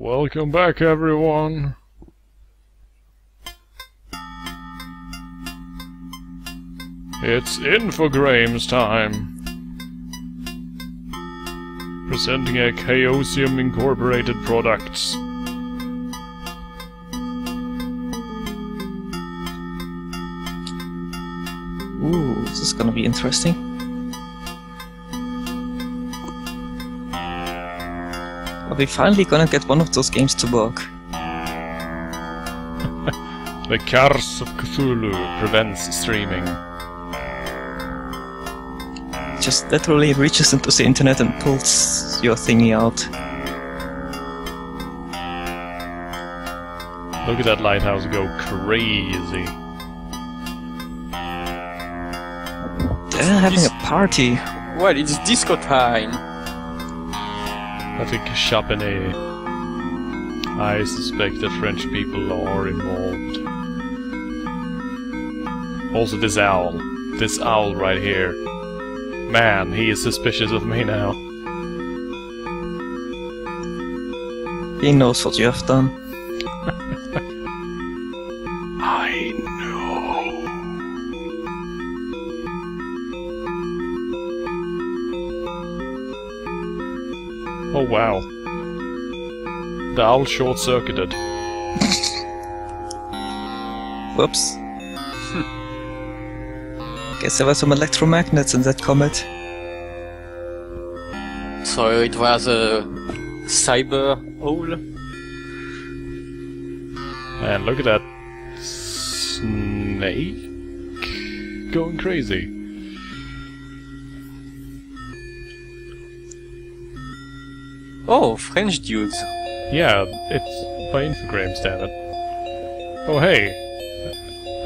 Welcome back, everyone. It's Infogrames time. Presenting a Chaosium Incorporated products. Ooh, this is gonna be interesting. Are we finally gonna get one of those games to work? The Curse of Cthulhu prevents streaming. Just literally reaches into the internet and pulls your thingy out. Look at that lighthouse go crazy. They're having a party. Well, it's disco time. I think Chapenet. I suspect that French people are involved. Also this owl. This owl right here. Man, he is suspicious of me now. He knows what you have done. I know. Oh wow. The owl short-circuited. Whoops. Guess there were some electromagnets in that comet. So it was a cyber owl. And look at that snake going crazy. Oh, French dudes. Yeah, it's by Infogrames, damn it. Oh hey!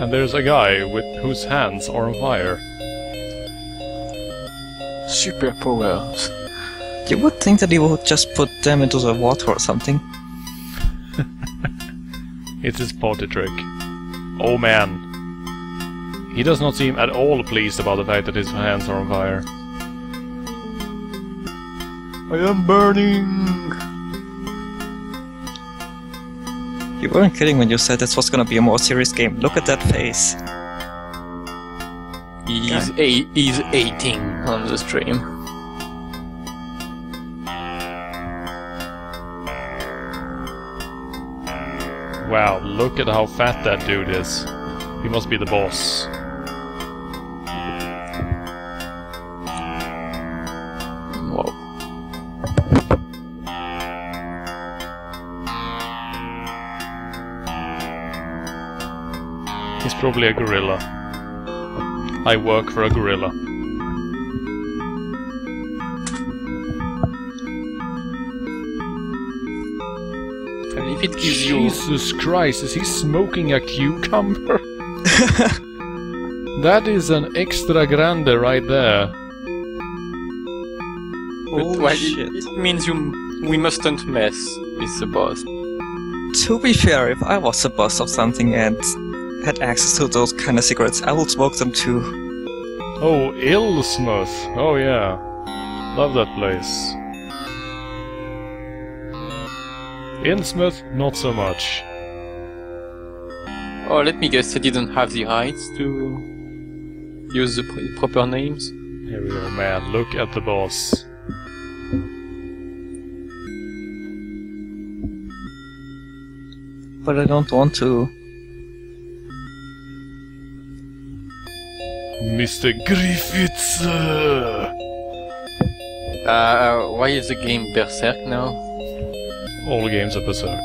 And there's a guy with whose hands are on fire. Superpowers. You would think that he would just put them into the water or something. It's his party trick. Oh man. He does not seem at all pleased about the fact that his hands are on fire. I am burning! You weren't kidding when you said this was gonna be a more serious game. Look at that face. He's eating on the stream. Wow, look at how fat that dude is. He must be the boss. Whoa. He's probably a gorilla. I work for a gorilla. And if it gives you... Jesus Christ, is he smoking a cucumber? That is an extra grande right there. But, Oh well, shit. it means we mustn't mess with the boss. To be fair, if I was the boss of something and had access to those kind of cigarettes, I would smoke them too. Oh, Illsmouth. Oh yeah. Love that place. Innsmouth, not so much. Oh, let me guess, I didn't have the rights to use the proper names. Here we go, man. Look at the boss. But I don't want to. Mr. Griffiths! Why is the game Berserk now? All games are berserk.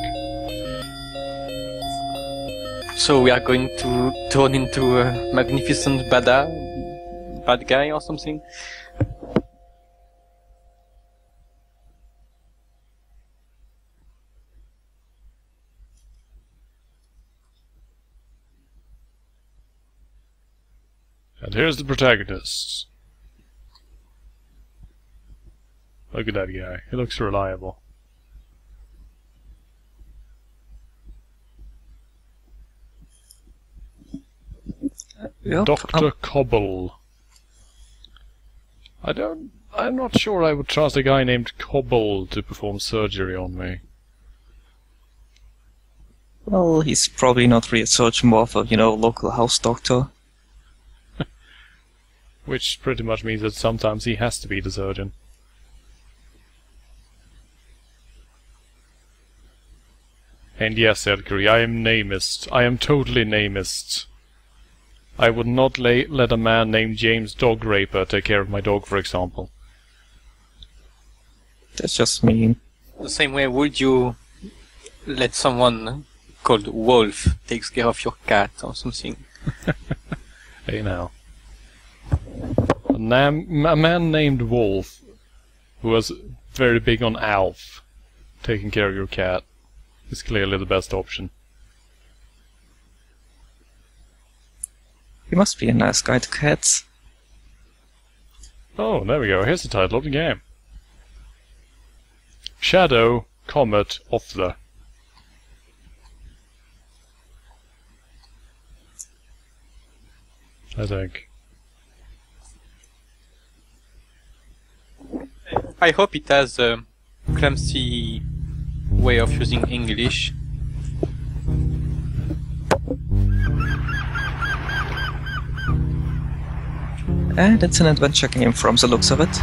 So we are going to turn into a magnificent bad guy or something? And here's the protagonist. Look at that guy. He looks reliable. Yep, Dr. Cobble. I'm not sure I would trust a guy named Cobble to perform surgery on me. Well, he's probably not really a surgeon, more of a, local house doctor. Which pretty much means that sometimes he has to be the surgeon. And yes, Edgar, I am namist. I am totally namist. I would not let a man named James Dog Raper take care of my dog, for example. That's just mean. The same way, would you let someone called Wolf take care of your cat or something? Hey now. A man named Wolf, who was very big on Alf, taking care of your cat, is clearly the best option. He must be a nice guy to cats. Oh, there we go. Here's the title of the game. Shadow, Comet, Offler. I think. I hope it has a clumsy way of using English. And it's an adventure game from the looks of it.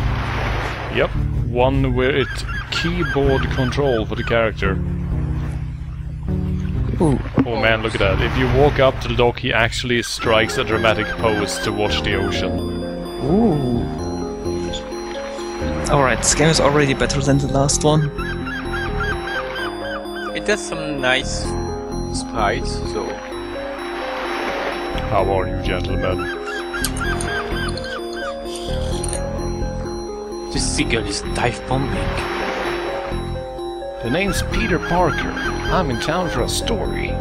Yep, one where it's keyboard control for the character. Ooh. Oh man, look at that. If you walk up to the dock, he actually strikes a dramatic pose to watch the ocean. Ooh. Alright, this game is already better than the last one. It has some nice sprites, so... How are you, gentlemen? This seagull is dive bombing. The name's Peter Parker. I'm in town for a story.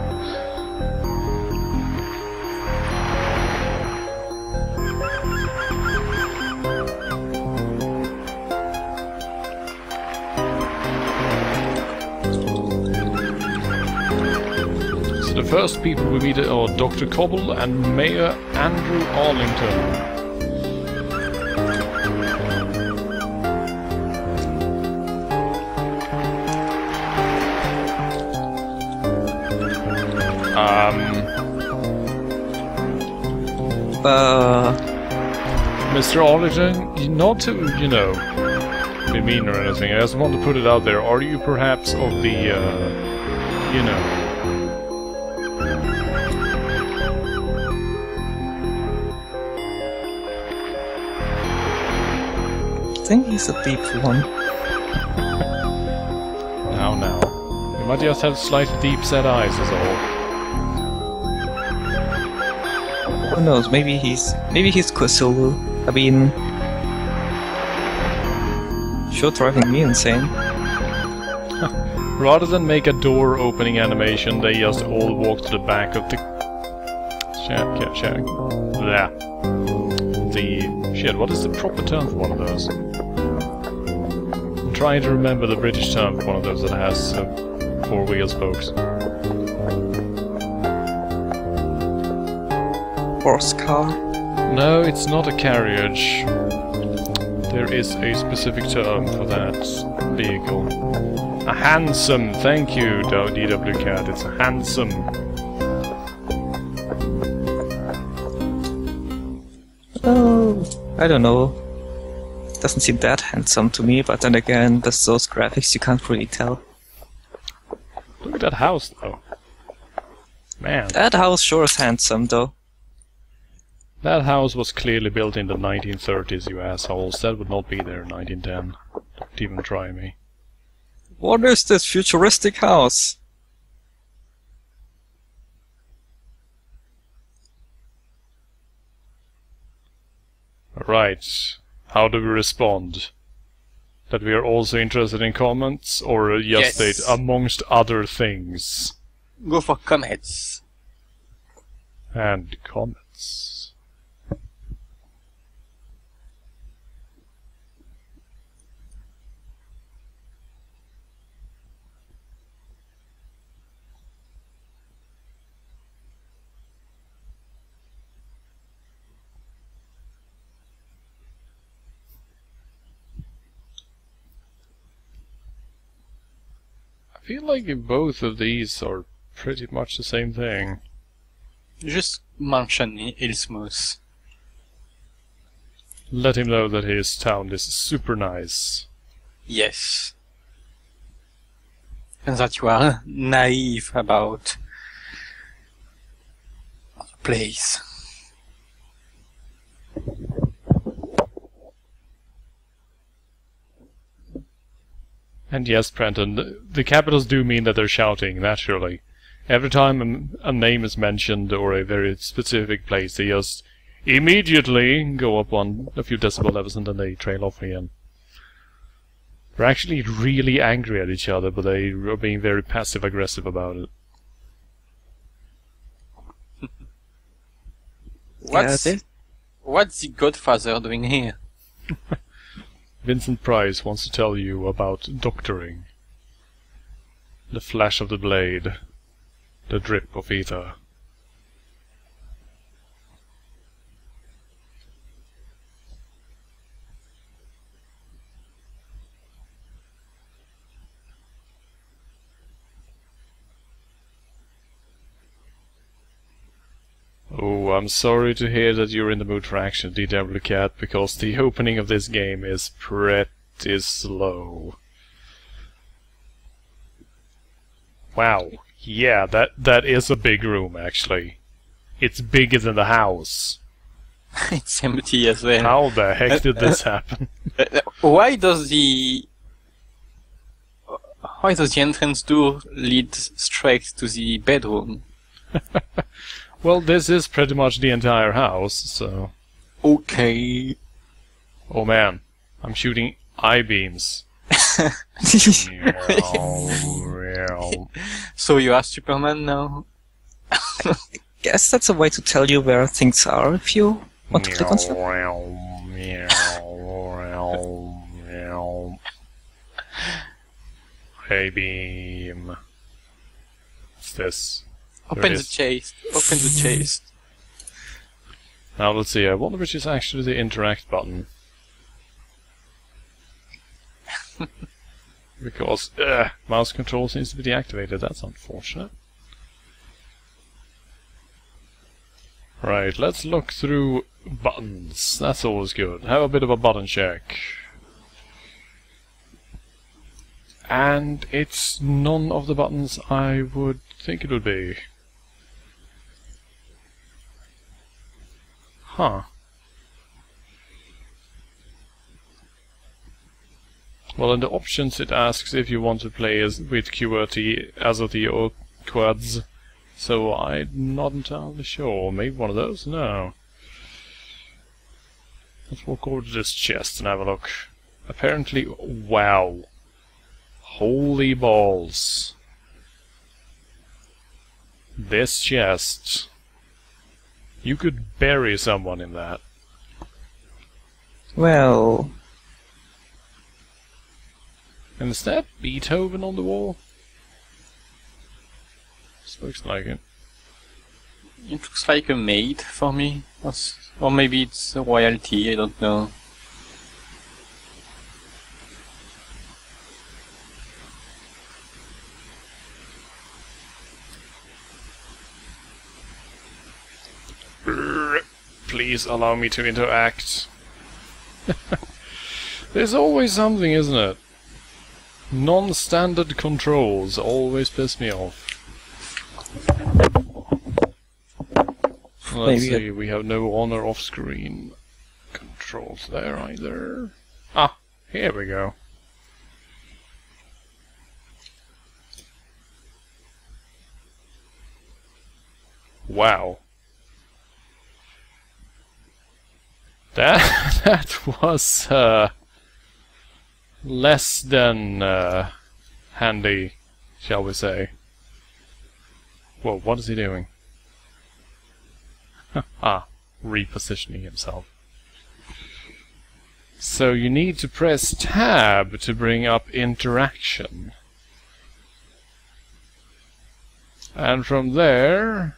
So the first people we meet are Dr. Cobble and Mayor Andrew Arlington. Mr. Arlington, not to, be mean or anything, I just want to put it out there. Are you perhaps of the, I think he's a deep one. Now. You might just have slightly deep-set eyes, is all. Who knows, maybe he's Kusulu. I mean... Sure driving me insane. Rather than make a door-opening animation, they just all walk to the back of the... Shit, what is the proper term for one of those? I'm trying to remember the British term for one of those that has 4-wheel spokes. Horse car? No, it's not a carriage. There is a specific term for that vehicle. A hansom, thank you, DW Cat, it's a hansom. Oh, I don't know. Doesn't seem that handsome to me, but then again, with those graphics you can't really tell. Look at that house, though. Man. That house sure is handsome, though. That house was clearly built in the 1930s, you assholes. That would not be there in 1910. Don't even try me. What is this futuristic house? Right. How do we respond? That we are also interested in comments, or just Yes. state amongst other things? Go for comets. And comments. I feel like both of these are pretty much the same thing. Just mention Ilsmus. Let him know that his town is super nice. Yes. And that you are naive about the place. And yes, Brenton, the capitals do mean that they're shouting, naturally. Every time a name is mentioned or a very specific place, they just immediately go up a few decibel levels and then they trail off again. They're actually really angry at each other, but they are being very passive-aggressive about it. What's the Godfather doing here? Vincent Price wants to tell you about doctoring. The flash of the blade. The drip of ether. Oh, I'm sorry to hear that you're in the mood for action, DW Cat, because the opening of this game is pretty slow. Wow, yeah, that is a big room, actually. It's bigger than the house. It's empty as well. How the heck did this happen? Why does the entrance door lead straight to the bedroom? Well, this is pretty much the entire house, so... Okay. Oh man, I'm shooting I-beams. So you are Superman now? Guess that's a way to tell you where things are if you want to click on stuff. I-beam. What's this? Open the chest. Open the chest. Now let's see, I wonder which is actually the interact button. Because mouse control seems to be deactivated, that's unfortunate. Right, let's look through buttons. That's always good. Have a bit of a button check. And it's none of the buttons I would think it would be. Huh. Well, in the options it asks if you want to play with QWERTY, AZORTY or quads. So I'm not entirely sure. Maybe one of those? No. Let's walk over to this chest and have a look. Apparently, wow. Holy balls. This chest. You could bury someone in that. Well... And is that Beethoven on the wall? This looks like it. It looks like a maid for me. Or maybe it's a royalty, I don't know. Please allow me to interact. There's always something, isn't it? Non-standard controls always piss me off. Let's see, we have no on or off-screen controls there either. Ah, here we go. Wow. That was less than handy, shall we say. Whoa, what is he doing? Ah, repositioning himself. So you need to press tab to bring up interaction. And from there,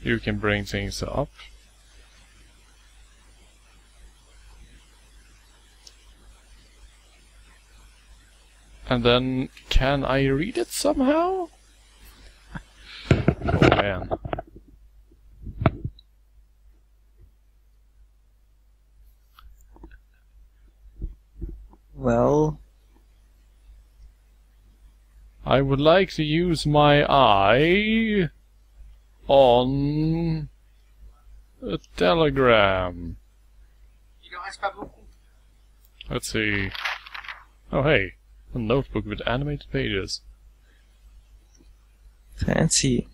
you can bring things up. And then, can I read it somehow? Oh man. Well... I would like to use my eye on a telegram. Let's see. Oh hey, a notebook with animated pages. Fancy.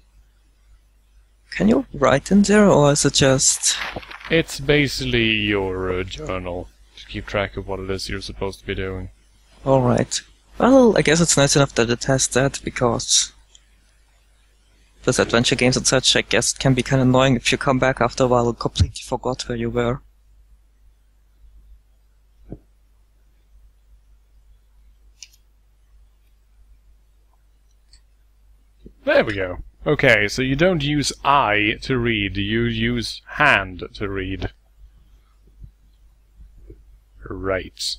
Can you write in there, or is it just... It's basically your journal to keep track of what it is you're supposed to be doing. Alright. Well, I guess it's nice enough that it has that, because... with adventure games and such, I guess it can be kind of annoying if you come back after a while and completely forgot where you were. There we go. Okay, so you don't use eye to read, you use hand to read. Right.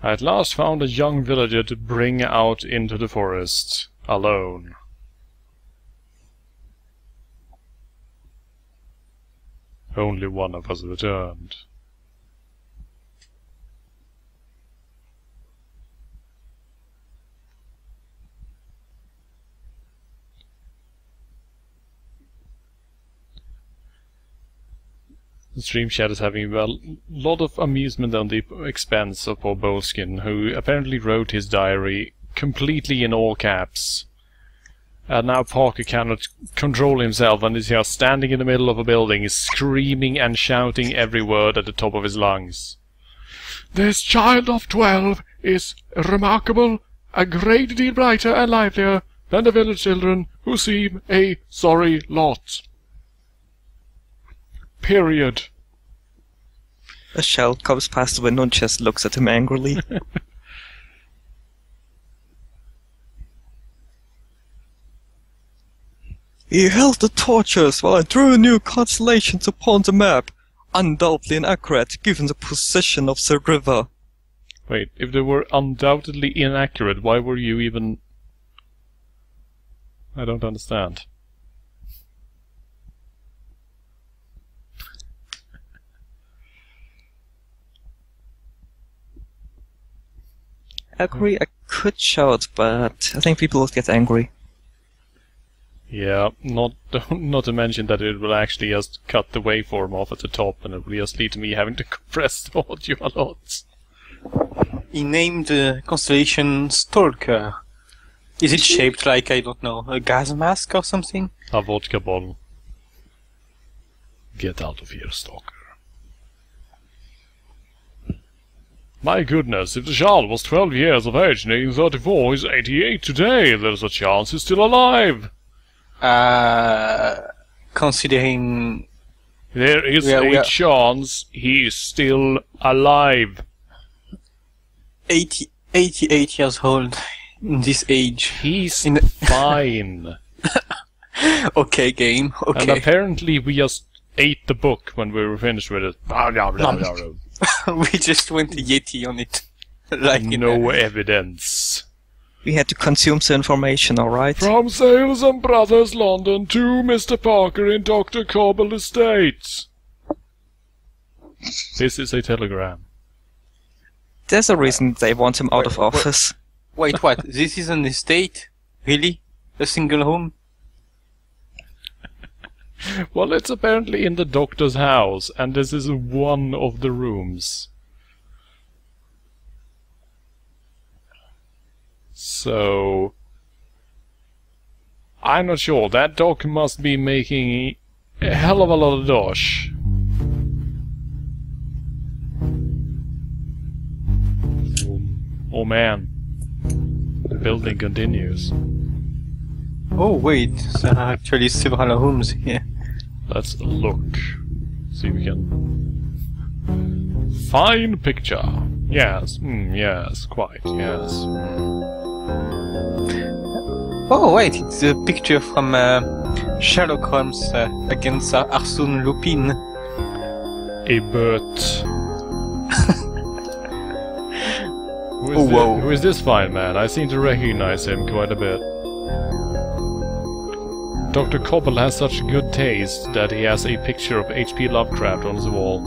I at last found a young villager to bring out into the forest, alone. Only one of us returned. The stream chat is having a lot of amusement on the expense of poor Bolskin, who apparently wrote his diary completely in all caps. And now Parker cannot control himself and is here standing in the middle of a building, screaming and shouting every word at the top of his lungs. This child of 12 is remarkable, a great deal brighter and livelier than the village children, who seem a sorry lot. Period. A shell comes past the window and just looks at him angrily. He held the torches while I drew new constellations upon the map, undoubtedly inaccurate given the position of the river. Wait, if they were undoubtedly inaccurate, why were you even... I don't understand. Agree, I could shout, but I think people would get angry. Yeah, not to mention that it will actually just cut the waveform off at the top, and it will just lead to me having to compress the audio a lot. He named the constellation Stalker. Is it shaped like, I don't know, a gas mask or something? A vodka bottle. Get out of here, Stalker. My goodness, if the child was 12 years of age in 1834, he's 88 today. There's a chance he's still alive. Considering... There is a chance he's still alive. 88 years old in this age. He's fine. Okay, game. Okay. And apparently we just ate the book when we were finished with it. We just went Yeti on it. Like no evidence. We had to consume the information, alright? From Sales and Brothers, London, to Mr. Parker in Dr. Cobble Estate. This is a telegram. There's a reason they want him out of office. Wait, what? This is an estate? Really? A single home? Well, it's apparently in the doctor's house, and this is one of the rooms. So... I'm not sure. That doc must be making a hell of a lot of dosh. Oh man. The building continues. Oh wait, there are actually several rooms here. Let's look. See if we can... Fine picture. Yes, yes, quite, yes. Oh wait, it's a picture from Sherlock Holmes against Arsène Lupin. A bird. Whoa. Who is this fine man? I seem to recognize him quite a bit. Dr. Cobble has such good taste that he has a picture of H.P. Lovecraft on his wall.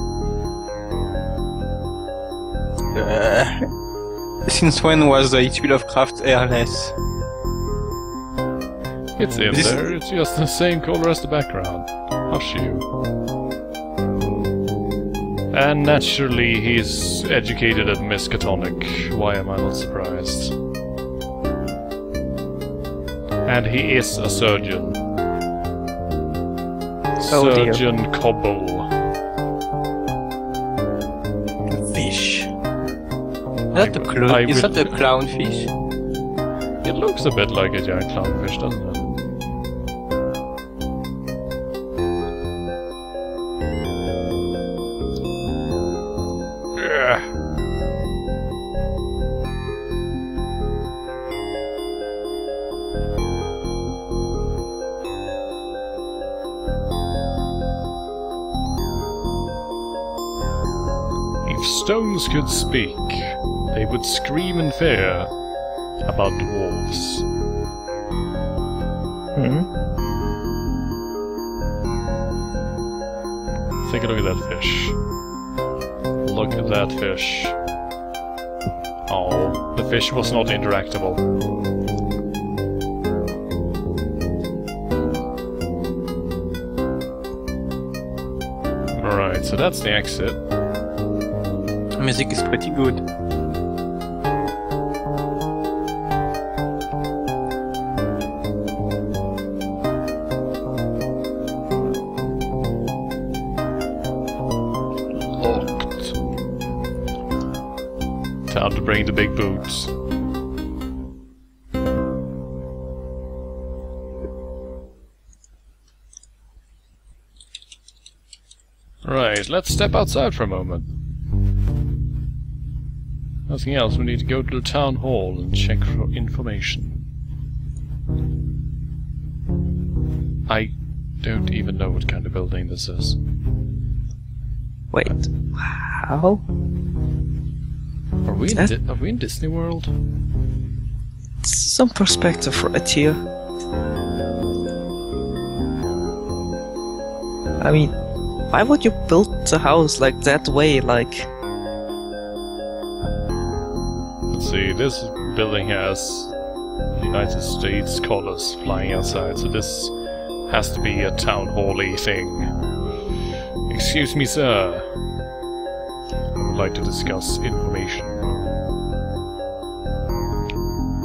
Since when was H.P. Lovecraft hairless? It's in there, it's just the same color as the background. Hush you. And naturally, he's educated at Miskatonic. Why am I not surprised? And he is a surgeon. Oh dear. Surgeon Cobble. Fish. Is that a clownfish? It looks a bit like a giant clownfish, doesn't it? If stones could speak, they would scream in fear about dwarves. Take a look at that fish. Look at that fish. Oh, the fish was not interactable. Alright, so that's the exit. Music is pretty good. Locked. Time to bring the big boots. Right, let's step outside for a moment. Nothing else, we need to go to the town hall and check for information. I don't even know what kind of building this is. Wait, how? Are we in Disney World? Some perspective right here. I mean, why would you build the house like that way, like... Let's see, this building has United States colors flying outside, so this has to be a town hall-y thing. Excuse me, sir. I would like to discuss information.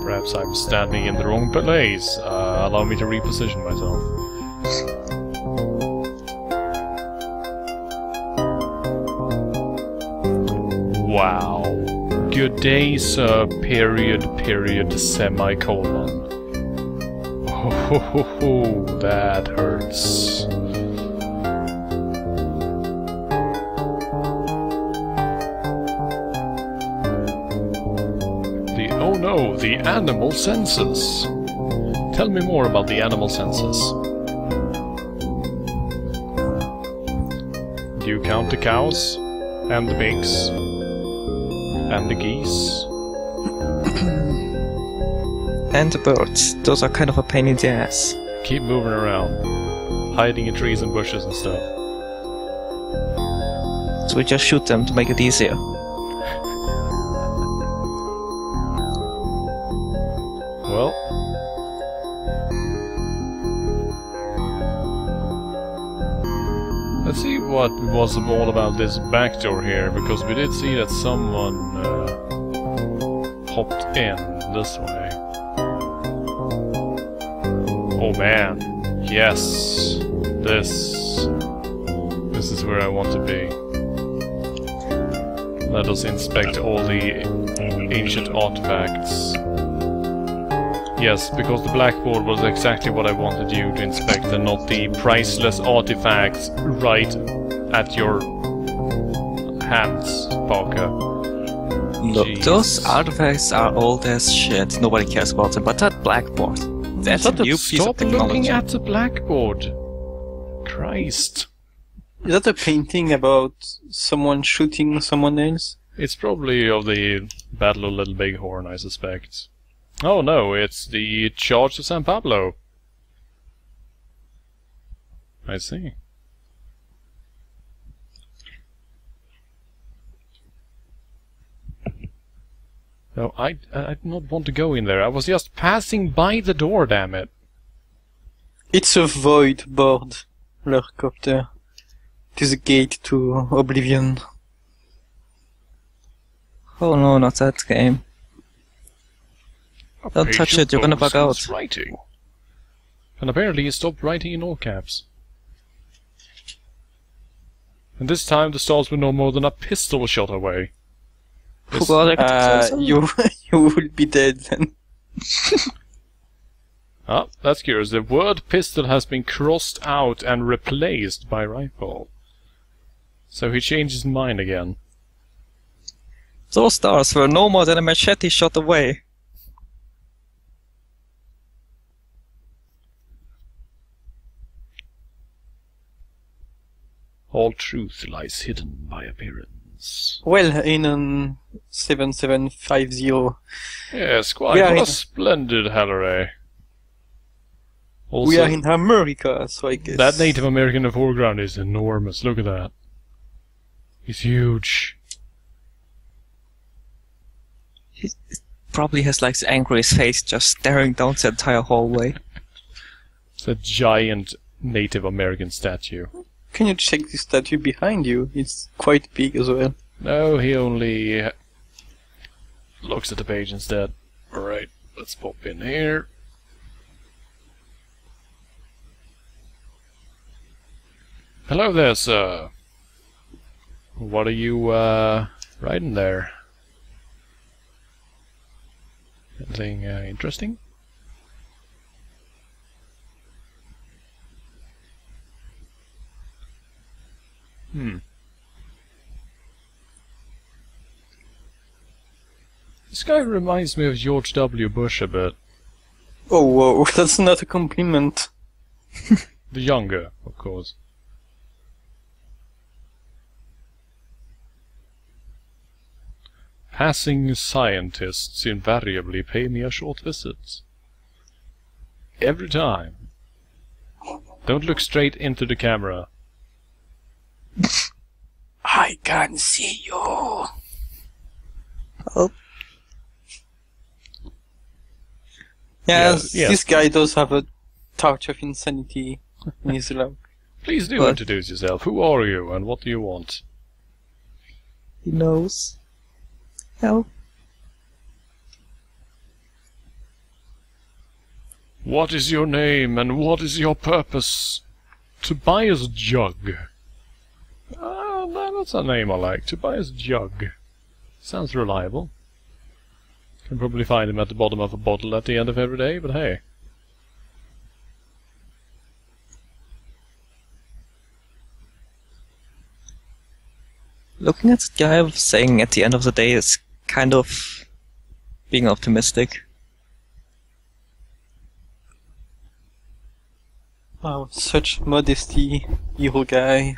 Perhaps I'm standing in the wrong place. Allow me to reposition myself. Wow. Good day, sir, period, semicolon. Oh, that hurts. Oh no, the animal senses. Tell me more about the animal senses. Do you count the cows? And the pigs? And the geese? And the birds. Those are kind of a pain in the ass. Keep moving around. Hiding in trees and bushes and stuff. So we just shoot them to make it easier. Well. Let's see what was all about this back door here, because we did see that someone popped in this way. Oh man, yes, this is where I want to be. Let us inspect all the ancient artifacts. Yes, because the blackboard was exactly what I wanted you to inspect, and not the priceless artifacts right at your hands, Parker. Look, Jeez. those artifacts are old as shit. Nobody cares about them, but that blackboard. That's a new piece of Stop technology. looking at the blackboard. Christ. Is that a painting about someone shooting someone else? It's probably of the Battle of Little Bighorn, I suspect. Oh no, it's the Charge of San Pablo. I see. No, I do not want to go in there. I was just passing by the door, damn it. It's a void board, Lurkopter. It is a gate to oblivion. Oh no, not that game. Don't touch Patient it, you're gonna bug Bones out. Writing. And apparently he stopped writing in all caps. And this time the stars were no more than a pistol shot away. Yes. Forgot I could You will be dead then. Ah, that's curious. The word pistol has been crossed out and replaced by rifle. So he changed his mind again. Those stars were no more than a machete shot away. All truth lies hidden by appearance. Well, in 7750, Yes, quite. We are What a in- splendid Halloray. Also, we are in America, so I guess. that Native American in the foreground is enormous. Look at that. He's huge. He probably has like the angriest face just staring down the entire hallway. It's a giant Native American statue. Can you check the statue behind you? It's quite big as well. No, he only looks at the page instead. Alright, let's pop in here. Hello there, sir. What are you, writing there? Anything, interesting? This guy reminds me of George W. Bush a bit. Oh, whoa, that's not a compliment. The younger, of course. Passing scientists invariably pay me a short visit. Every time. Don't look straight into the camera. I can see you. Oh. Yes, yes. this guy does have a touch of insanity in his life. Please do What? introduce yourself. Who are you and what do you want? He knows. Help. What is your name and what is your purpose? Tobias Jug. Ah, that's a name I like. Tobias Jug. Sounds reliable. Can probably find him at the bottom of a bottle at the end of every day, but hey. Looking at the guy of saying at the end of the day is kind of being optimistic. Wow, such modesty, evil guy.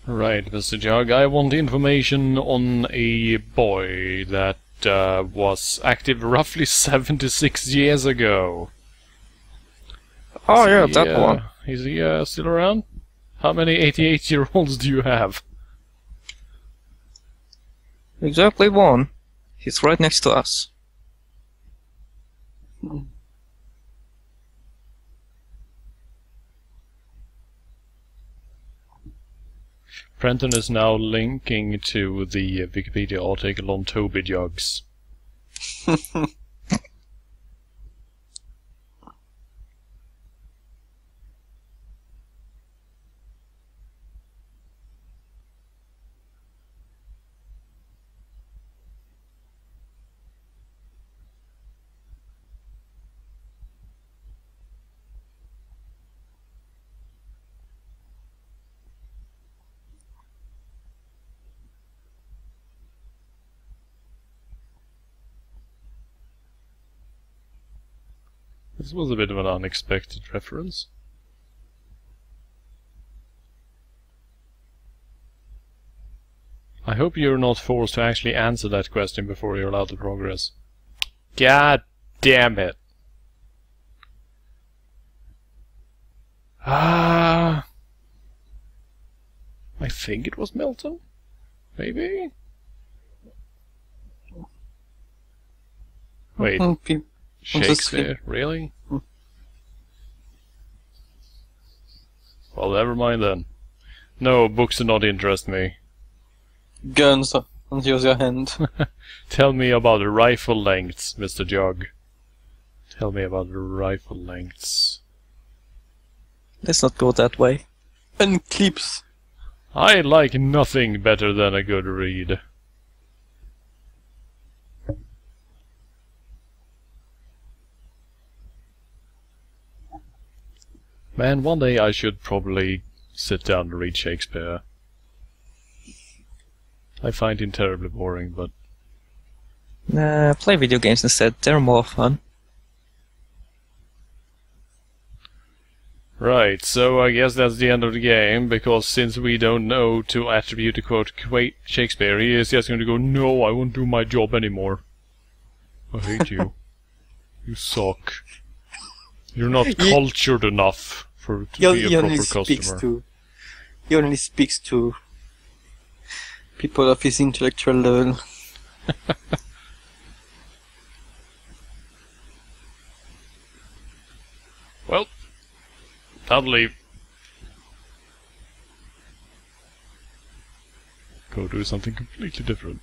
Right, Mr. Jug, I want information on a boy that was active roughly 76 years ago. Oh Is yeah, he, that one. Is he still around? How many 88-year-olds do you have? Exactly one. He's right next to us. Brenton is now linking to the Wikipedia article on Toby Jugs. This was a bit of an unexpected reference. I hope you're not forced to actually answer that question before you're allowed to progress. God damn it. I think it was Milton? Maybe? Wait, Shakespeare? Really? Well, never mind then. No, books do not interest me. Guns on the other hand. Tell me about the rifle lengths, Mr. Jug. Tell me about the rifle lengths. Let's not go that way. And clips. I like nothing better than a good read. Man, one day I should probably sit down and read Shakespeare. I find him terribly boring, but... Nah, play video games instead. They're more fun. Right, so I guess that's the end of the game, because since we don't know to attribute a quote Shakespeare, he is just going to go, no, I won't do my job anymore. I hate you. You suck. You're not cultured enough to be a proper customer. He only speaks to people of his intellectual level. Well, I'll leave. Go do something completely different.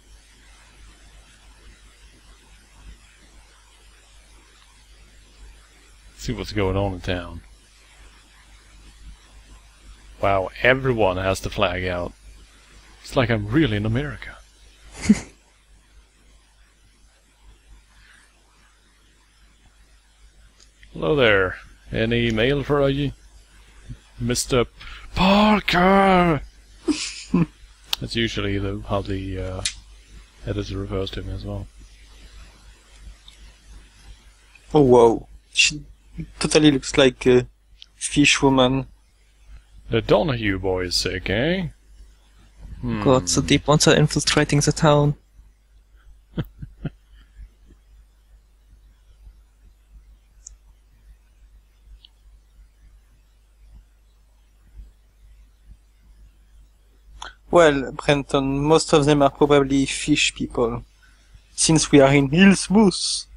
See what's going on in town. Wow, everyone has the flag out. It's like I'm really in America. Hello there. Any mail for you? Mr. Parker! That's usually how the editor refers to me as well. Oh wow. She totally looks like a fish woman. The Donahue boy is sick, eh? God, the deep ones are infiltrating the town. Well, Brenton, most of them are probably fish people, since we are in Hillsmouth.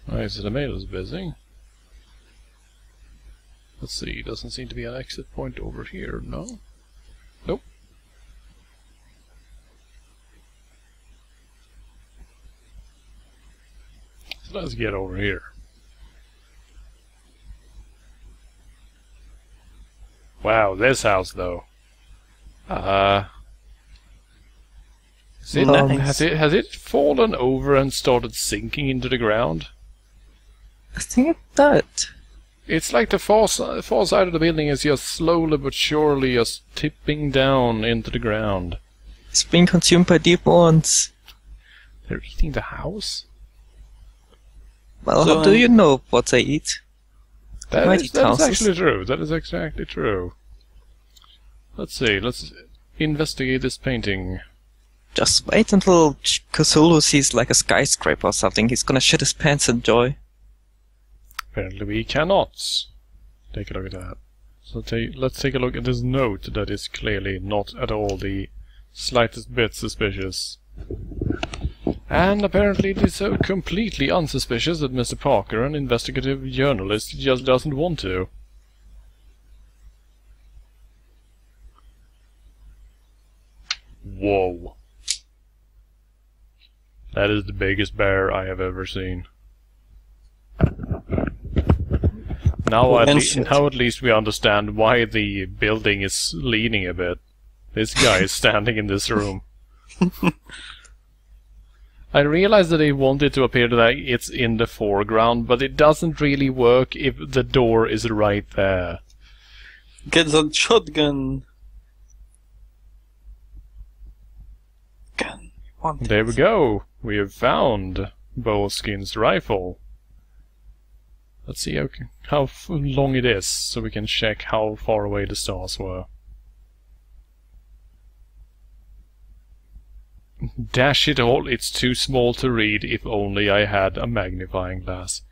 Alright, so the mail is busy. Let's see, doesn't seem to be an exit point over here, no? Nope. So let's get over here. Wow, this house though. Has it fallen over and started sinking into the ground? I think it did. It's like the far side of the building is just slowly but surely just tipping down into the ground. It's being consumed by deep ones. They're eating the house? Well, how do you know what they eat? That is actually true. That is exactly true. Let's see. Let's investigate this painting. Just wait until Cthulhu sees like a skyscraper or something. He's gonna shit his pants in joy. Apparently we cannot. Take a look at that. So let's take a look at this note that is clearly not at all the slightest bit suspicious. And apparently it is so completely unsuspicious that Mr. Parker, an investigative journalist, just doesn't want to. Whoa. That is the biggest bear I have ever seen. Now at least we understand why the building is leaning a bit. This guy is standing in this room. I realize that they want it to appear that it's in the foreground, but it doesn't really work if the door is right there. Get that shotgun. Gun. Want There it. we go. We have found Bowskin's rifle. Let's see how long it is, so we can check how far away the stars were. Dash it all, it's too small to read. If only I had a magnifying glass.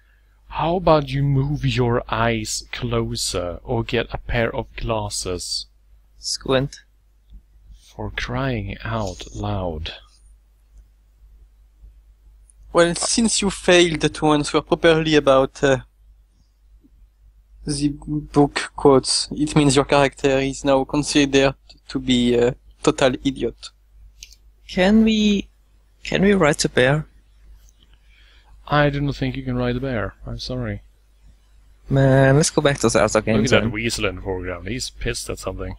How about you move your eyes closer, or get a pair of glasses? Squint. For crying out loud. Well, since you failed to answer properly about the book quotes, it means your character is now considered to be a total idiot. Can we ride a bear? I do not think you can ride a bear. I'm sorry. Man, let's go back to the other Look games at that then. weasel in the foreground. He's pissed at something.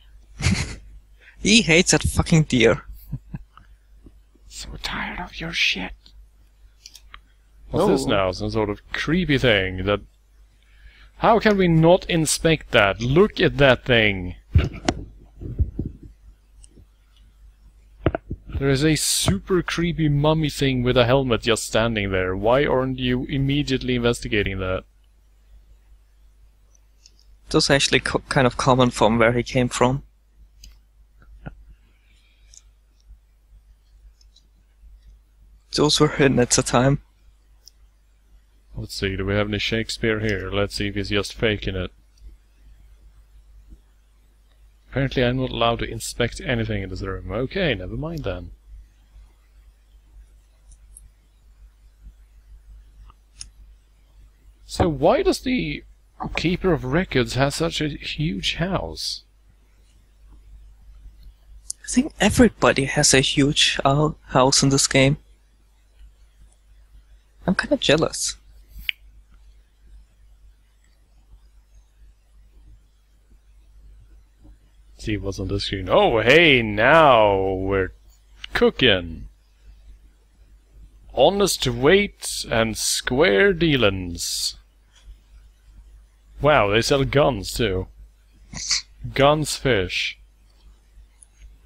He hates that fucking deer. So tired of your shit. What's this now? Some sort of creepy thing that... How can we not inspect that? Look at that thing! There is a super creepy mummy thing with a helmet just standing there. Why aren't you immediately investigating that? It was actually kind of common from where he came from. Those were hidden at the time. Let's see, do we have any Shakespeare here? Let's see if he's just faking it. Apparently I'm not allowed to inspect anything in this room. Okay, never mind then. So why does the Keeper of Records have such a huge house? I think everybody has a huge house in this game. I'm kinda jealous. See what's on the screen. Oh, hey, now we're cooking. Honest weight and square dealings. Wow, they sell guns too. Guns, fish.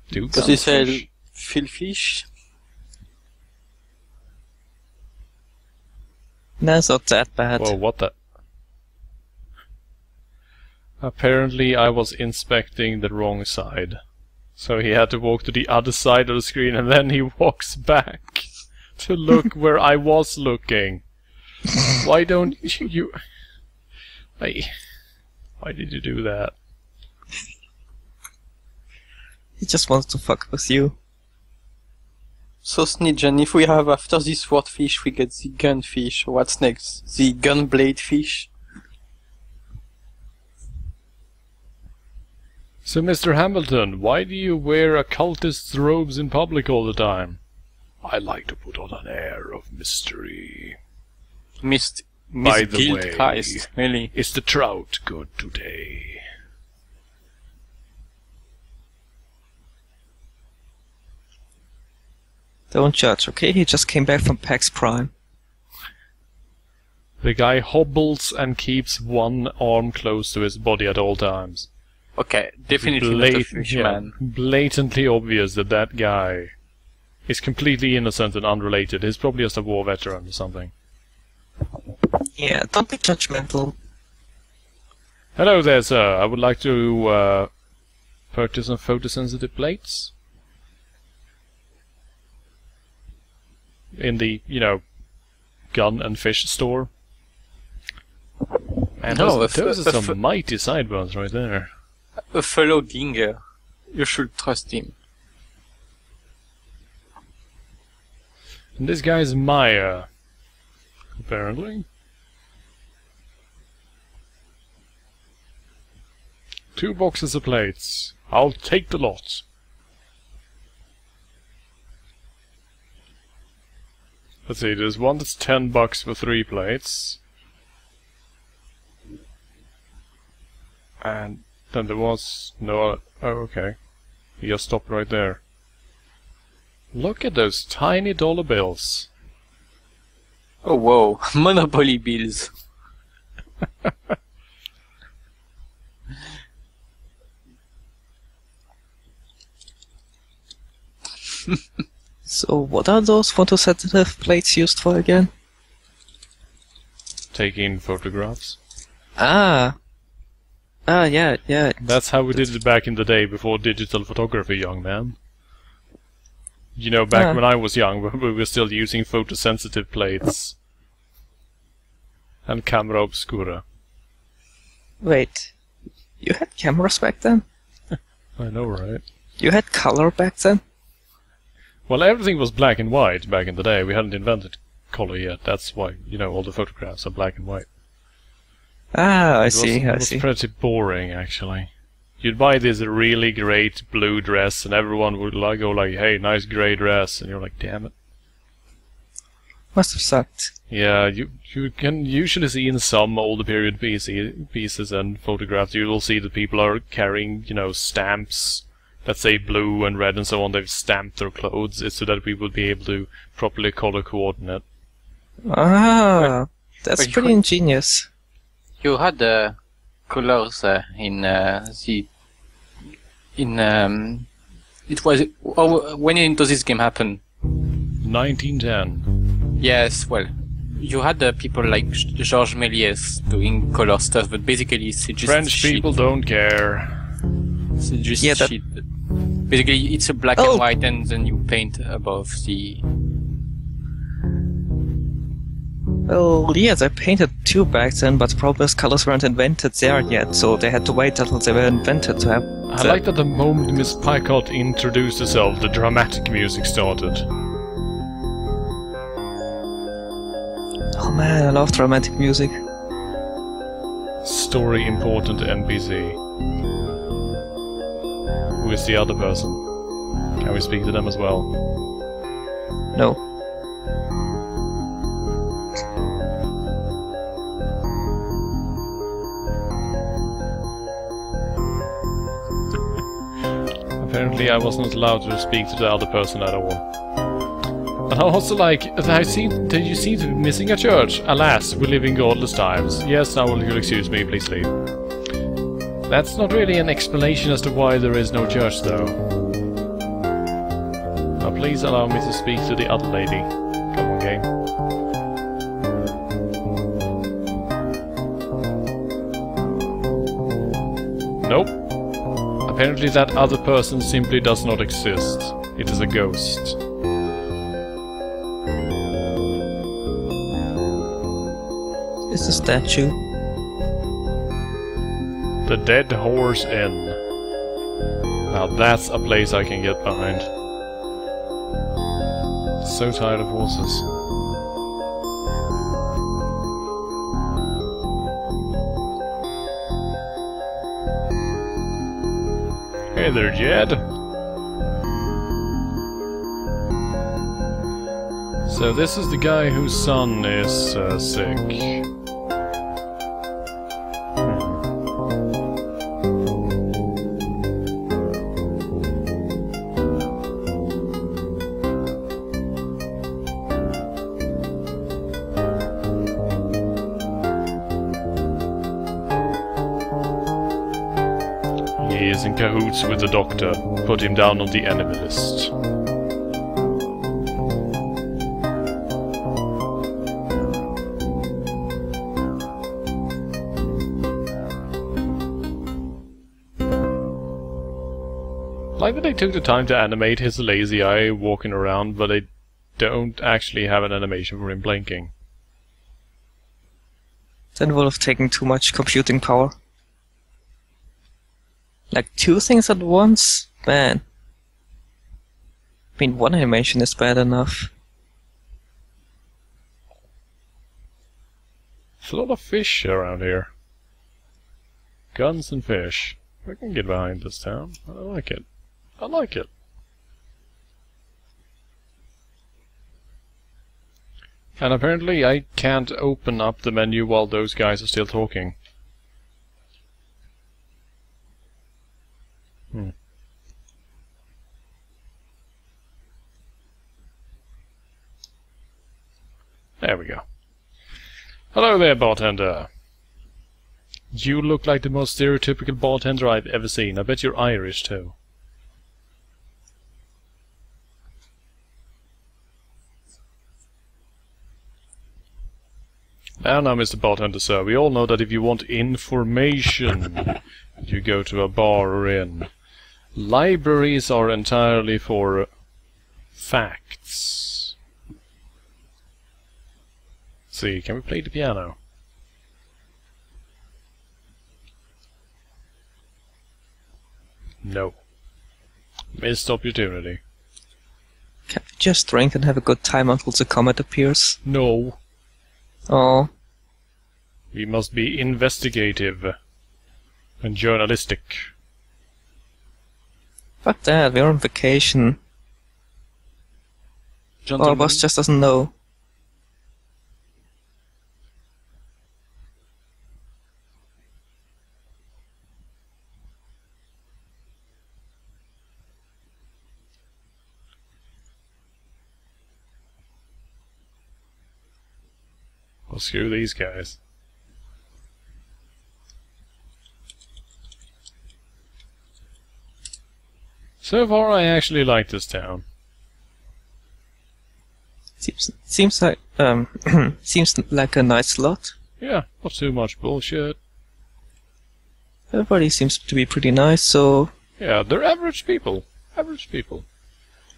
Do Does he guns sell fish? fish? No, it's not that bad. Whoa, what the? Apparently I was inspecting the wrong side. So he had to walk to the other side of the screen and then he walks back to look where I was looking. Why don't you... Why did you do that? He just wants to fuck with you. So Snidgen, if we have after this swordfish we get the gunfish, what's next? The gunblade fish? So, Mr. Hamilton, why do you wear occultist's robes in public all the time? I like to put on an air of mystery. By the Guild way, Christ, really? is the trout good today? Don't judge, okay? He just came back from PAX Prime. The guy hobbles and keeps one arm close to his body at all times. Okay, definitely not a fish, man. Blatantly obvious that that guy is completely innocent and unrelated. He's probably just a war veteran or something. Yeah, don't be judgmental. Hello there, sir. I would like to purchase some photosensitive plates. In the, gun and fish store. And No, those are some mighty sideburns right there. A fellow Ginger. You should trust him. And this guy's Maya. Apparently. 2 boxes of plates. I'll take the lot. Let's see, there's one that's $10 for 3 plates. And then there was no... Oh, okay. He just stopped right there. Look at those tiny dollar bills. Oh, whoa. Monopoly bills. So what are those photosensitive plates used for again? Taking photographs. Ah. Ah, yeah, yeah. That's how we did it back in the day before digital photography, young man. You know, back when I was young, we were still using photosensitive plates. And camera obscura. Wait. You had cameras back then? I know, right? You had color back then? Well, everything was black and white back in the day. We hadn't invented color yet. That's why, you know, all the photographs are black and white. Ah, I It see. was pretty boring, actually. You'd buy this really great blue dress, and everyone would go like, "Hey, nice grey dress," and you're like, "Damn it." Must have sucked. Yeah, you can usually see in some older period pieces and photographs, you will see that people are carrying, you know, stamps that say blue and red and so on. They've stamped their clothes so that we would be able to properly color coordinate. Ah, that's But pretty ingenious. You had the colors in it was when does this game happen? 1910. Yes, well, you had the people like Georges Méliès doing color stuff, but basically it's just French shit. people don't care. It's just Yeah, shit. Basically, it's a black and white, and then you paint above the. Well, yeah, they painted too back then, but the problem is colors weren't invented there yet, so they had to wait until they were invented to have. I like that the moment Miss Picot introduced herself, the dramatic music started. Oh man, I love dramatic music. Story important NPC. Who is the other person? Can we speak to them as well? No. Apparently I was not allowed to speak to the other person at all. And I also like, that you seem to be missing a church. Alas, we live in godless times. Yes, now will you excuse me, please leave. That's not really an explanation as to why there is no church, though. Now please allow me to speak to the other lady. Come on, game. Nope. Apparently that other person simply does not exist. It is a ghost. It's a statue. The Dead Horse Inn. Now that's a place I can get behind. So tired of horses. Hey there, Jed. So this is the guy whose son is sick. He is in cahoots with the doctor. Put him down on the enemy list. Like that they took the time to animate his lazy eye walking around, but they don't actually have an animation for him blinking. That would have taken too much computing power. Like two things at once? Man. I mean, one animation is bad enough. There's a lot of fish around here. Guns and fish. I can get behind this town. I like it. I like it. And apparently I can't open up the menu while those guys are still talking. There we go. Hello there, bartender. You look like the most stereotypical bartender I've ever seen. I bet you're Irish, too. Now, Mr. Bartender, sir, we all know that if you want information, you go to a bar or inn. Libraries are entirely for facts. See, can we play the piano? No. Missed opportunity. Can we just drink and have a good time until the comet appears? No. Oh. We must be investigative and journalistic. Fuck that, we're on vacation. Our boss just doesn't know. Well, screw these guys. So far, I actually like this town. Seems like seems like a nice lot. Yeah, not too much bullshit. Everybody seems to be pretty nice, so Yeah, they're average people. Average people.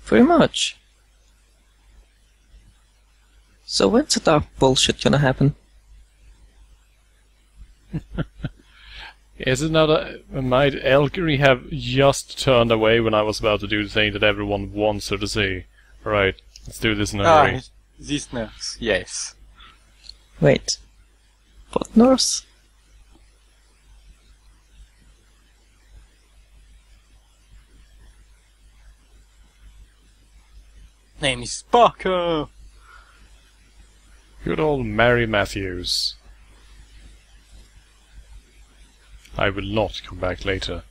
pretty much. So when's the dark bullshit gonna happen? Is it not might Elkery have just turned away when I was about to do the thing that everyone wants her to see? Right, let's do this in a hurry. This nurse, yes. Wait. What nurse? Name is Parker. Good old Mary Matthews. I will not come back later.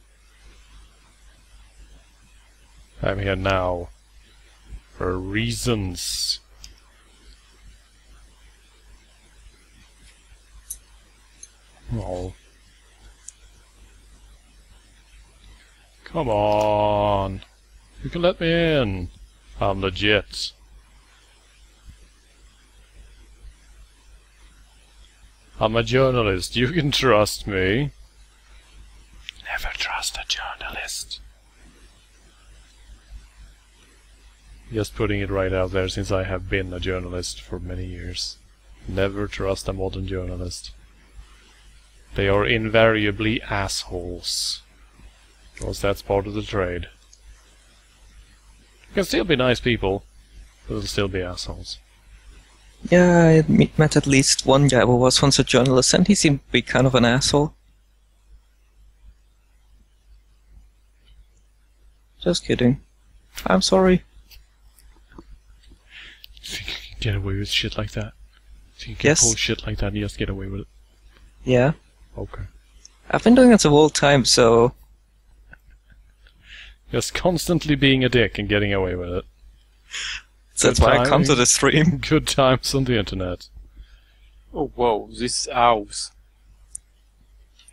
I'm here now. For reasons. Oh. Come on. You can let me in. I'm legit. I'm a journalist. You can trust me. Never trust a journalist. Just putting it right out there, since I have been a journalist for many years. Never trust a modern journalist. They are invariably assholes. Because that's part of the trade. You can still be nice people, but they'll still be assholes. Yeah, I met at least one guy who was once a journalist, and he seemed to be kind of an asshole. Just kidding. I'm sorry. Think you can get away with shit like that? Think you can Yes. pull shit like that and just get away with it? Yeah. Okay. I've been doing it the whole time, so... Just constantly being a dick and getting away with it. That's why I come to the stream. Good times on the internet. Oh, whoa, this house.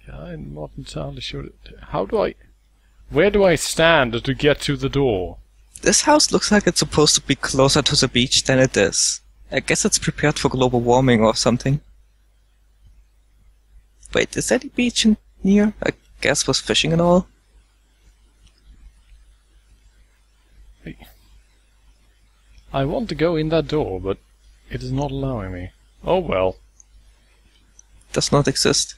Yeah, I'm not entirely sure. How do I... Where do I stand to get to the door? This house looks like it's supposed to be closer to the beach than it is. I guess it's prepared for global warming or something. Wait, is that a beach in near? I guess with fishing and all? I want to go in that door, but it is not allowing me. Oh well. Does not exist.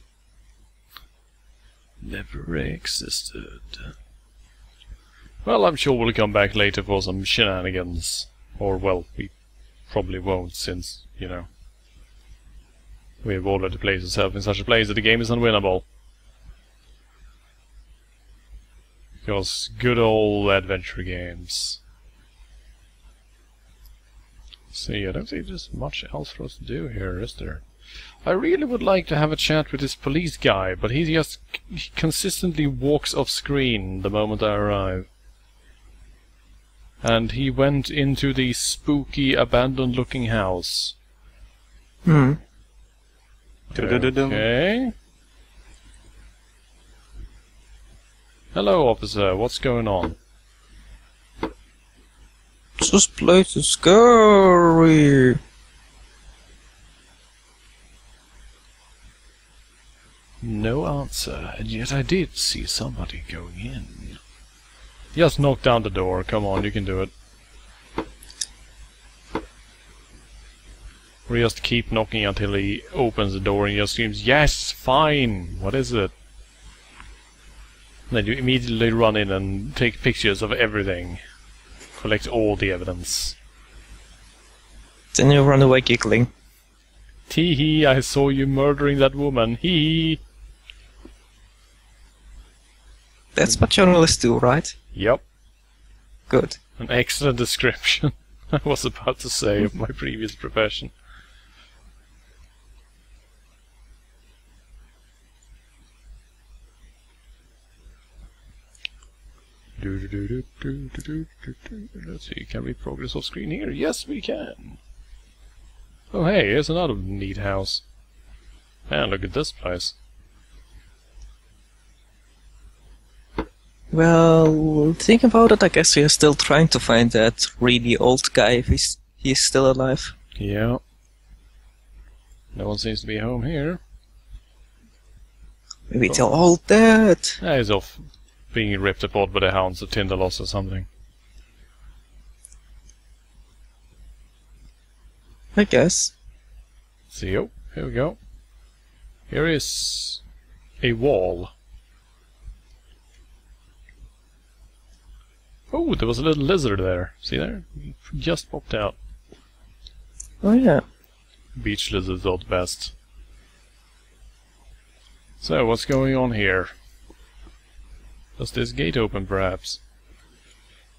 Never existed. Well, I'm sure we'll come back later for some shenanigans. Or, well, we probably won't, since, you know, we have already placed ourselves in such a place that the game is unwinnable. Because good old adventure games. See, I don't think there's much else for us to do here, is there? I really would like to have a chat with this police guy, but he just consistently walks off screen the moment I arrive. And he went into the spooky, abandoned-looking house. Hmm. Du-du-du-dum. Okay. Hello, officer. What's going on? This place is scary. No answer, and yet I did see somebody going in. Just knock down the door. Come on, you can do it. Or just keep knocking until he opens the door and he just screams, "Yes, fine! What is it?" And then you immediately run in and take pictures of everything. Collect all the evidence. Then you run away giggling. Tee hee, I saw you murdering that woman. Hee hee. That's what journalists do, right? Yep. Good. An excellent description. I was about to say of my previous profession. Let's see, can we progress off screen here? Yes, we can. Oh hey, here's another neat house. Man, look at this place. Well, think about it, I guess we are still trying to find that really old guy if he's still alive. Yeah. No one seems to be home here. Maybe they're all dead. He's off being ripped apart by the hounds of Tindalos or something. I guess. See, oh, here we go. Here is a wall. Oh, there was a little lizard there. See there? He just popped out. Oh yeah. Beach lizards are the best. So, what's going on here? Does this gate open, perhaps?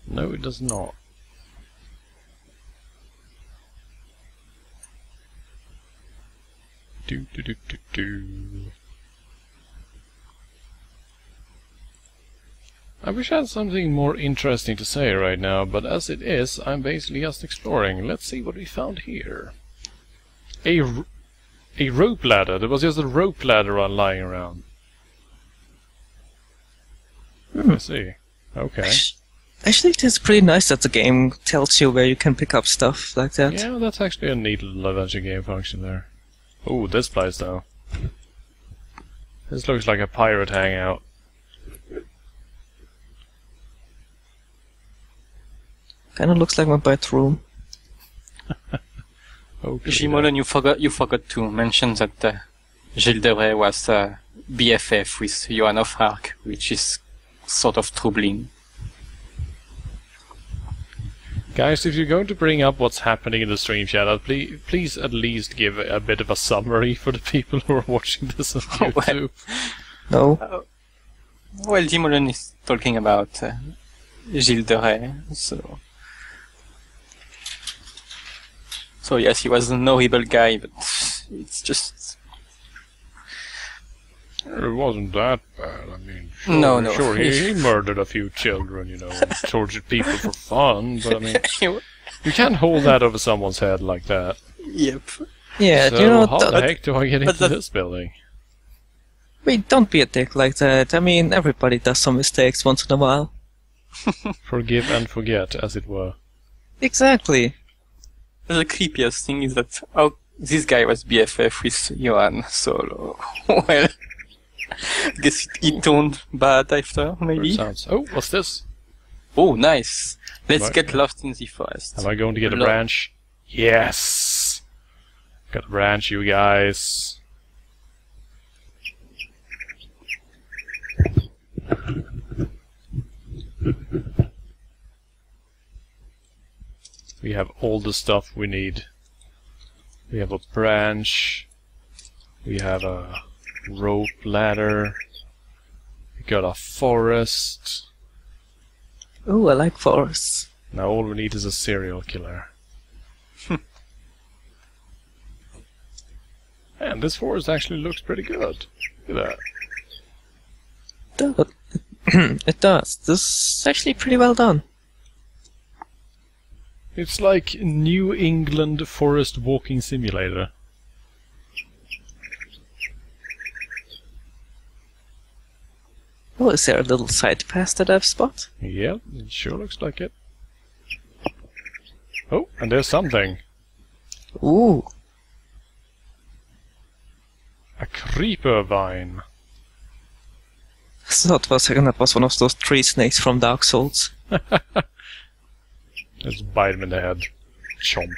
No, it does not. Do do do do do. I wish I had something more interesting to say right now, but as it is, I'm basically just exploring. Let's see what we found here. A rope ladder. There was just a rope ladder lying around. I see. Okay. Actually, it's pretty nice that the game tells you where you can pick up stuff like that. Yeah, that's actually a neat little adventure game function there. Oh, this place though. This looks like a pirate hangout. Kinda looks like my bedroom. Okay. Jimolen, you forgot to mention that Gilles de Rais was BFF with Joan of Arc, which is sort of troubling. Guys, if you're going to bring up what's happening in the stream chat, please at least give a bit of a summary for the people who are watching this on YouTube. No. Well, Jimolen is talking about Gilles de Rais, so... So yes, he was an horrible guy, but it's just... It wasn't that bad. I mean, No. He murdered a few children, you know, and tortured people for fun, but I mean, you can't hold that over someone's head like that. Yep. Yeah, So you know, how the heck do I get into this building? wait, don't be a dick like that. I mean, everybody does some mistakes once in a while. Forgive and forget, as it were. Exactly. The creepiest thing is that this guy was BFF with Johan Solo. Well, I guess it turned bad after, maybe. Sounds. Oh, what's this? Oh, nice. Let's Right. get lost in the forest. Am I going to get a branch? Yes! Got a branch, you guys. We have all the stuff we need. We have a branch. We have a rope ladder. We got a forest. Ooh, I like forests. Now all we need is a serial killer. And this forest actually looks pretty good. Look at that. It does. This is actually pretty well done. It's like New England Forest Walking Simulator. Oh, is there a little side path that I've spot? Yep, it sure looks like it. Oh, and there's something. Ooh. A creeper vine. I thought for a second that was one of those tree snakes from Dark Souls. Let's bite him in the head. Chomp.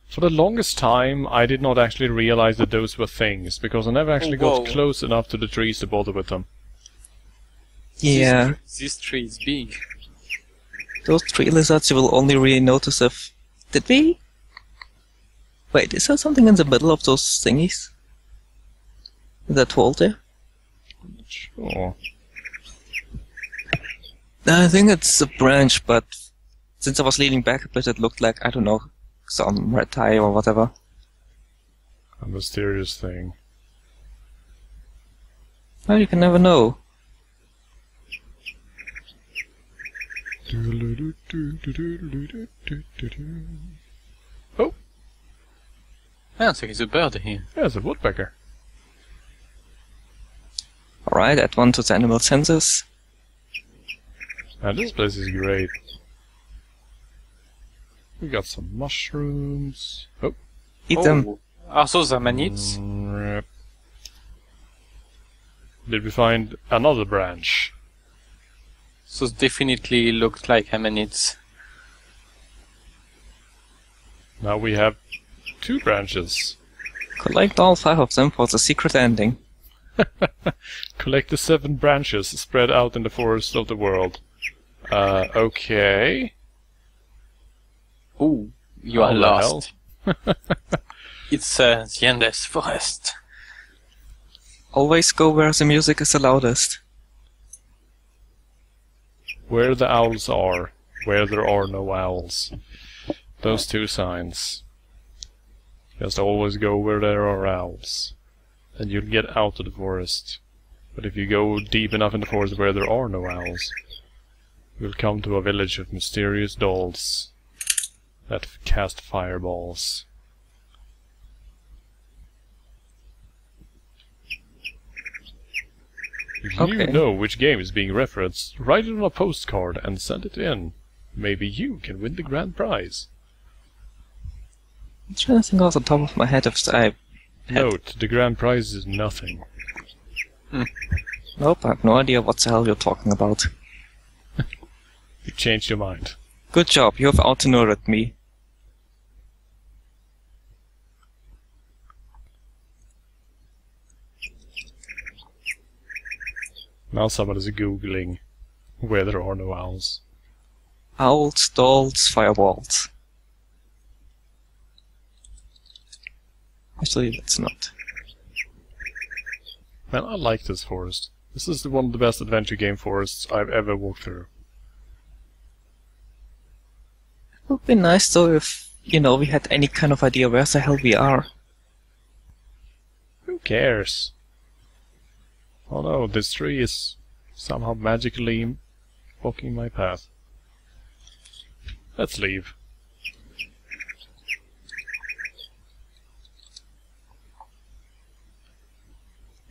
For the longest time, I did not actually realize that those were things, because I never actually got close enough to the trees to bother with them. Yeah. This tree is big. Those tree lizards you will only really notice if... Did we? Wait, is there something in the middle of those thingies? That wall there? Sure. I think it's a branch, but since I was leaning back a bit, it looked like, I don't know, some red tie or whatever. A mysterious thing. Well, you can never know. Oh! Ah, so there's a bird here. There's a woodpecker. Alright, add one to the animal senses. And this place is great. We got some mushrooms. Oh! Eat them. Are those amanites? Yep. Did we find another branch? Those definitely looked like amanites. Now we have 2 branches. Collect all 5 of them for the secret ending. Collect the 7 branches spread out in the forest of the world. Okay. Ooh, you are How the lost. It's the endless forest. Always go where the music is the loudest. Where the owls are, where there are no owls. Those 2 signs. Just always go where there are owls. And you'll get out of the forest. But if you go deep enough in the forest where there are no owls, you'll come to a village of mysterious dolls that cast fireballs. If you Okay. know which game is being referenced, write it on a postcard and send it in. Maybe you can win the grand prize. I'm trying to think off the top of my head if I... Note, the grand prize is nothing. Nope, I have no idea what the hell you're talking about. You changed your mind. Good job, you have outneured me. Now somebody's googling where there are no owls. Owls, dolls, fireballs. Actually, that's not. Man, I like this forest. This is one of the best adventure game forests I've ever walked through. It would be nice though if, we had any kind of idea where the hell we are. Who cares? Oh no, this tree is somehow magically blocking my path. Let's leave.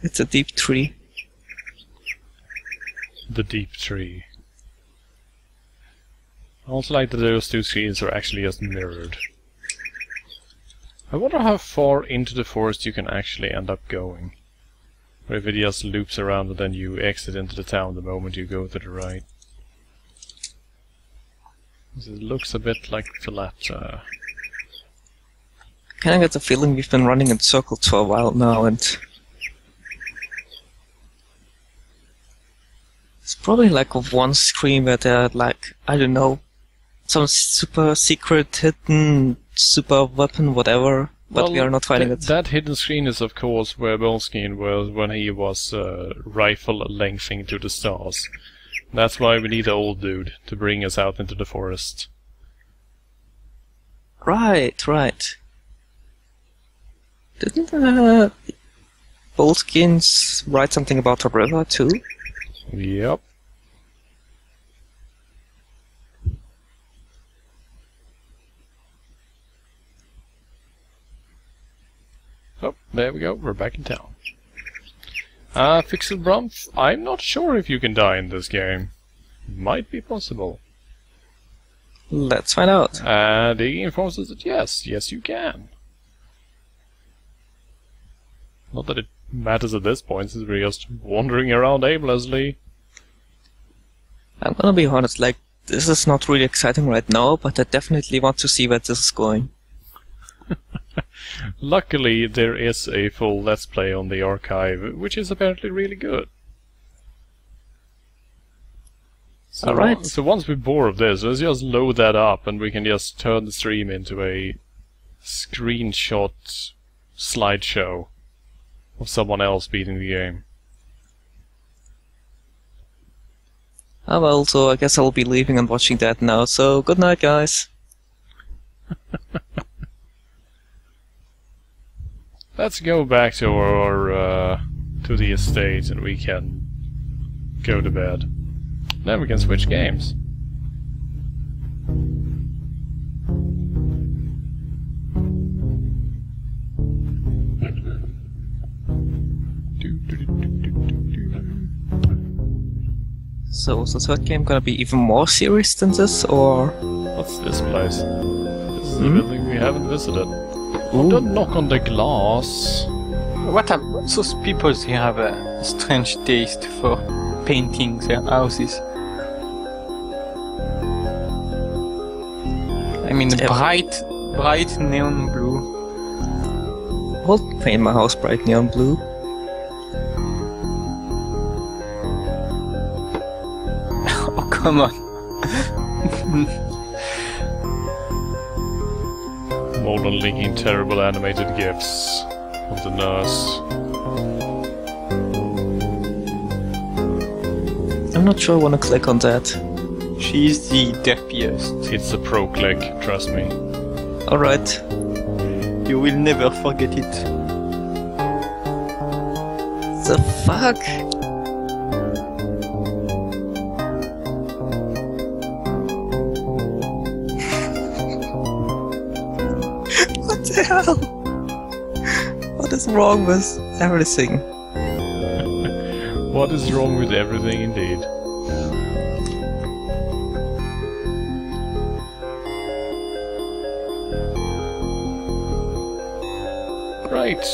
It's a deep tree. The deep tree. I also like that those 2 screens are actually just mirrored. I wonder how far into the forest you can actually end up going. Or if it just loops around and then you exit into the town the moment you go to the right. It looks a bit like the latter. Kinda get the feeling we've been running in circles for a while now, and it's probably like one screen where there are like, I don't know, some super secret hidden super weapon, whatever, but Well, we are not finding it. That hidden screen is of course where Bolskin was when he was rifle lengthing to the stars. That's why we need the old dude to bring us out into the forest. Right. Didn't Bolskins write something about a river too? Yep. Oh, there we go. We're back in town. Pixel Brumph, I'm not sure if you can die in this game. Might be possible. Let's find out. The informs us that yes, you can. Not that it matters at this point, since we're just wandering around aimlessly. I'm gonna be honest, like, this is not really exciting right now, but I definitely want to see where this is going. Luckily, there is a full Let's Play on the archive, which is apparently really good. So, Alright. So once we're bored of this, let's just load that up and we can just turn the stream into a screenshot slideshow of someone else beating the game. Oh well, so I guess I'll be leaving and watching that now, so good night, guys. Let's go back to our to the estate and we can go to bed. Then we can switch games. So is the third game gonna be even more serious than this, or...? What's this place? This is a building we haven't visited. Don't knock on the glass. What are those people? They have a strange taste for painting their houses. I mean, bright neon blue. I'll paint my house bright neon blue. Oh, come on. Molden linking terrible animated gifs of the nurse. I'm not sure I want to click on that. She's the derpiest. It's a pro click, trust me. Alright. You will never forget it. The fuck? What the hell? What is wrong with everything? What is wrong with everything indeed? Right.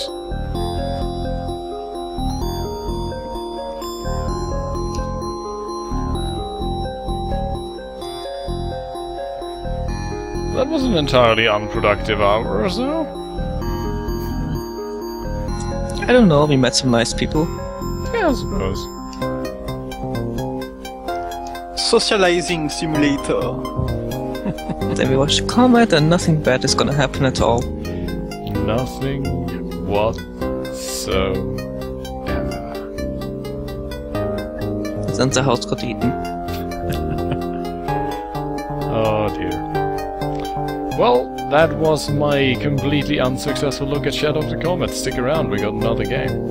That was an entirely unproductive hour or so. I don't know, we met some nice people. Yeah, I suppose. Socializing simulator. Then we watched Comet and nothing bad is gonna happen at all. Nothing whatsoever. Then the house got eaten. Oh dear. Well, that was my completely unsuccessful look at Shadow of the Comet. Stick around, we got another game.